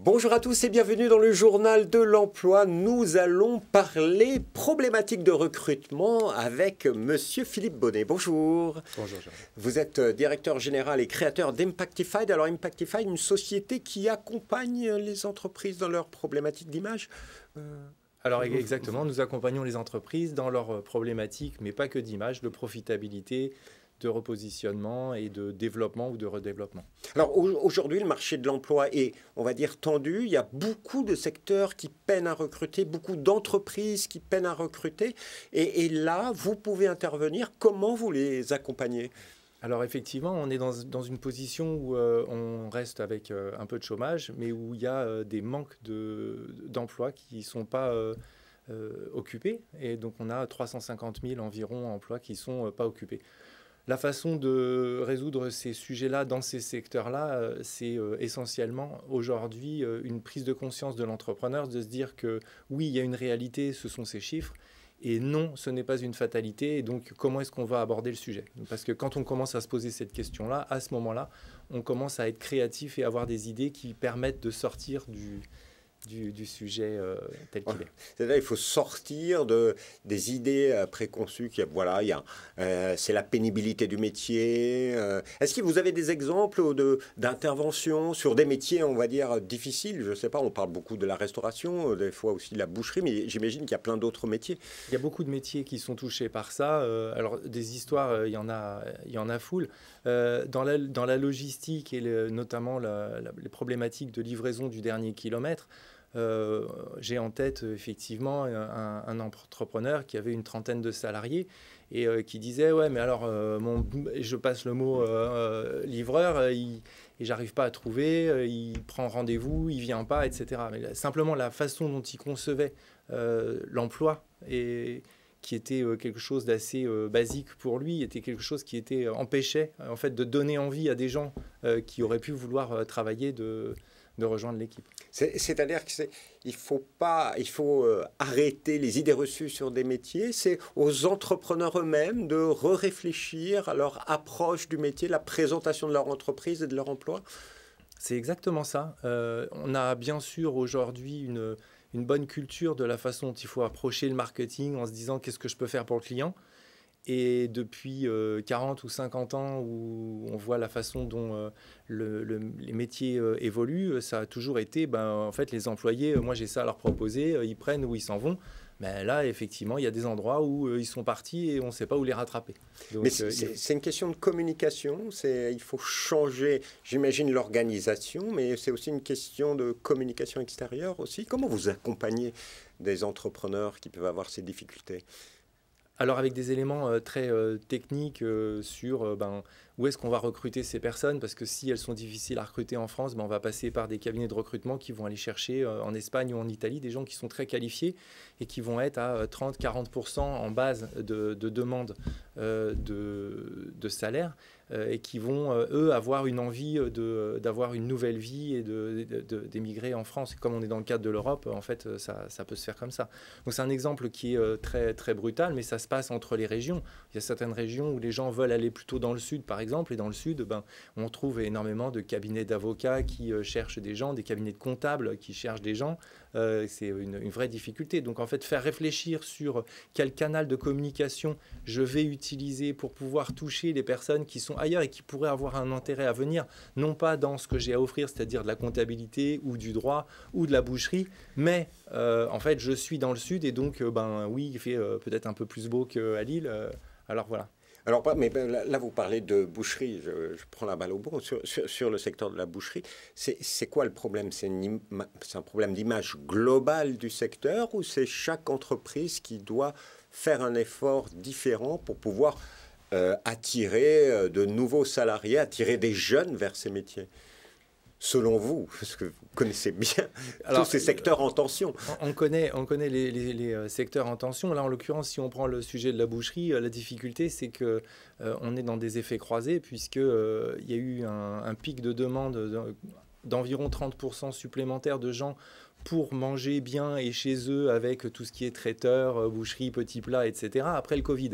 Bonjour à tous et bienvenue dans le journal de l'emploi. Nous allons parler problématiques de recrutement avec Monsieur Philippe Bonnet. Bonjour. Bonjour Jean. Vous êtes directeur général et créateur d'Impactified. Alors Impactified, une société qui accompagne les entreprises dans leurs problématiques d'image. Alors exactement, nous accompagnons les entreprises dans leurs problématiques, mais pas que d'image, de profitabilité, de repositionnement et de développement ou de redéveloppement. Alors aujourd'hui, le marché de l'emploi est, on va dire, tendu. Il y a beaucoup de secteurs qui peinent à recruter, beaucoup d'entreprises qui peinent à recruter. Et là, vous pouvez intervenir. Comment vous les accompagnez ? Alors effectivement, on est dans une position où on reste avec un peu de chômage, mais où il y a des manques d'emplois qui ne sont pas occupés. Et donc on a 350 000 environ emplois qui ne sont pas occupés. La façon de résoudre ces sujets-là dans ces secteurs-là, c'est essentiellement aujourd'hui une prise de conscience de l'entrepreneur, de se dire que oui, il y a une réalité, ce sont ces chiffres, et non, ce n'est pas une fatalité. Et donc, comment est-ce qu'on va aborder le sujet ? Parce que quand on commence à se poser cette question-là, à ce moment-là, on commence à être créatif et avoir des idées qui permettent de sortir du sujet tel qu'il est. C'est-à-dire qu'il faut sortir des idées préconçues. C'est la pénibilité du métier. Est-ce que vous avez des exemples d'interventions sur des métiers, on va dire, difficiles ? Je ne sais pas, on parle beaucoup de la restauration, des fois aussi de la boucherie, mais j'imagine qu'il y a plein d'autres métiers. Il y a beaucoup de métiers qui sont touchés par ça. Alors, des histoires, il y en a foule. Dans la logistique et notamment les problématiques de livraison du dernier kilomètre, j'ai en tête effectivement un entrepreneur qui avait une trentaine de salariés et qui disait ouais mais alors je passe le mot livreur et j'arrive pas à trouver, il prend rendez-vous, il vient pas, etc. Mais simplement la façon dont il concevait l'emploi et qui était quelque chose d'assez basique pour lui, était quelque chose qui empêchait en fait de donner envie à des gens qui auraient pu vouloir travailler de rejoindre l'équipe. C'est-à-dire qu'il faut arrêter les idées reçues sur des métiers. C'est aux entrepreneurs eux-mêmes de réfléchir à leur approche du métier, la présentation de leur entreprise et de leur emploi. C'est exactement ça. On a bien sûr aujourd'hui une bonne culture de la façon dont il faut approcher le marketing en se disant qu'est-ce que je peux faire pour le client. Et depuis 40 ou 50 ans où on voit la façon dont les métiers évoluent, ça a toujours été, en fait, les employés, moi j'ai ça à leur proposer, ils prennent ou ils s'en vont. Mais là, effectivement, il y a des endroits où ils sont partis et on ne sait pas où les rattraper. Donc, mais c'est une question de communication, il faut changer, j'imagine, l'organisation, mais c'est aussi une question de communication extérieure aussi. Comment vous accompagnez des entrepreneurs qui peuvent avoir ces difficultés ? Alors avec des éléments très techniques sur où est-ce qu'on va recruter ces personnes, parce que si elles sont difficiles à recruter en France, on va passer par des cabinets de recrutement qui vont aller chercher en Espagne ou en Italie des gens qui sont très qualifiés et qui vont être à 30-40% en base de demande de salaire et qui vont, eux, avoir une envie d'avoir une nouvelle vie et d'émigrer en France. Et comme on est dans le cadre de l'Europe, en fait, ça peut se faire comme ça. Donc c'est un exemple qui est très, très brutal, mais ça se passe entre les régions. Il y a certaines régions où les gens veulent aller plutôt dans le sud, par exemple, et dans le sud, on trouve énormément de cabinets d'avocats qui cherchent des gens, des cabinets de comptables qui cherchent des gens. C'est une vraie difficulté. Donc en fait, faire réfléchir sur quel canal de communication je vais utiliser pour pouvoir toucher les personnes qui sont ailleurs et qui pourraient avoir un intérêt à venir, non pas dans ce que j'ai à offrir, c'est-à-dire de la comptabilité ou du droit ou de la boucherie, mais en fait, je suis dans le sud et donc, oui, il fait peut-être un peu plus beau qu'à Lille. Alors voilà. Alors, mais là, vous parlez de boucherie, je prends la balle au bon. Sur le secteur de la boucherie, c'est quoi le problème ? C'est un problème d'image globale du secteur ou c'est chaque entreprise qui doit faire un effort différent pour pouvoir attirer de nouveaux salariés, attirer des jeunes vers ces métiers ? Selon vous, parce que vous connaissez bien tous ces secteurs en tension. On connaît les secteurs en tension. Là, en l'occurrence, si on prend le sujet de la boucherie, la difficulté, c'est qu'on est dans des effets croisés, puisqu'il y a eu un pic de demande d'environ 30% supplémentaires de gens pour manger bien et chez eux avec tout ce qui est traiteur, boucherie, petits plats, etc., après le Covid.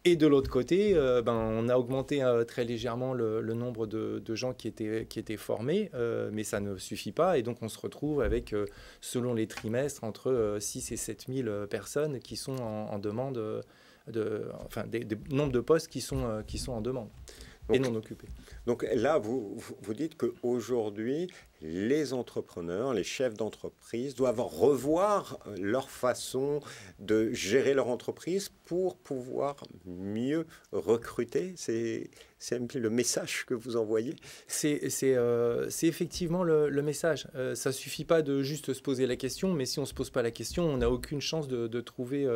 Et de l'autre côté, on a augmenté très légèrement le nombre de gens qui étaient formés, mais ça ne suffit pas. Et donc, on se retrouve avec, selon les trimestres, entre 6 et 7 000 personnes qui sont en demande, des nombres de postes qui sont en demande et non occupés. Donc là, vous dites qu'aujourd'hui, les entrepreneurs, les chefs d'entreprise doivent revoir leur façon de gérer leur entreprise pour pouvoir mieux recruter. C'est un peu le message que vous envoyez. C'est effectivement le message. Ça ne suffit pas de juste se poser la question, mais si on ne se pose pas la question, on n'a aucune chance de trouver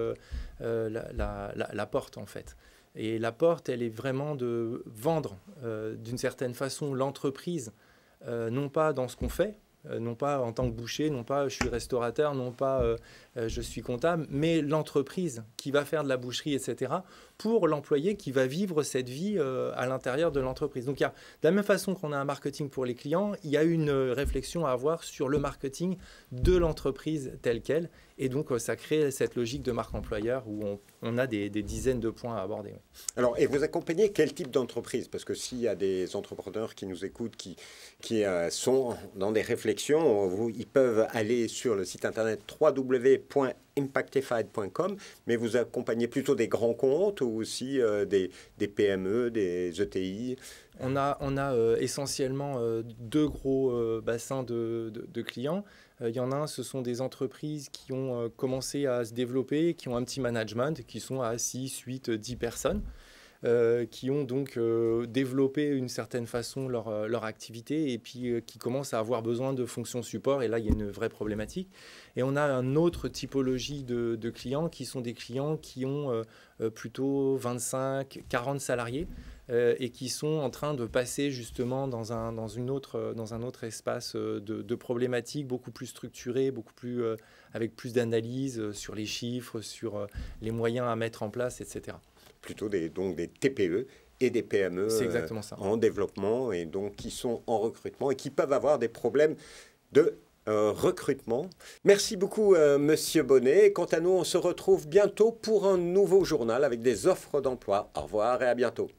la porte, en fait. Et la porte, elle est vraiment de vendre d'une certaine façon l'entreprise, non pas dans ce qu'on fait, non pas en tant que boucher, non pas je suis restaurateur, non pas je suis comptable, mais l'entreprise qui va faire de la boucherie, etc., pour l'employé qui va vivre cette vie à l'intérieur de l'entreprise. Donc, de la même façon qu'on a un marketing pour les clients, il y a une réflexion à avoir sur le marketing de l'entreprise telle qu'elle. Et donc, ça crée cette logique de marque employeur où on a des dizaines de points à aborder. Alors, et vous accompagnez quel type d'entreprise? Parce que s'il y a des entrepreneurs qui nous écoutent, qui sont dans des réflexions, ils peuvent aller sur le site internet www.impactified.com, mais vous accompagnez plutôt des grands comptes ou aussi des PME, des ETI? On a essentiellement deux gros bassins de clients. Il y en a un, ce sont des entreprises qui ont commencé à se développer, qui ont un petit management, qui sont à 6, 8, 10 personnes, qui ont donc développé d'une certaine façon leur activité et puis qui commencent à avoir besoin de fonctions support. Et là, il y a une vraie problématique. Et on a une autre typologie de clients qui sont des clients qui ont plutôt 25, 40 salariés. Et qui sont en train de passer justement dans un autre espace de problématiques beaucoup plus structurées, avec plus d'analyse sur les chiffres, sur les moyens à mettre en place, etc. Plutôt donc des TPE et des PME en développement et donc qui sont en recrutement et qui peuvent avoir des problèmes de recrutement. Merci beaucoup, Monsieur Bonnet. Quant à nous, on se retrouve bientôt pour un nouveau journal avec des offres d'emploi. Au revoir et à bientôt.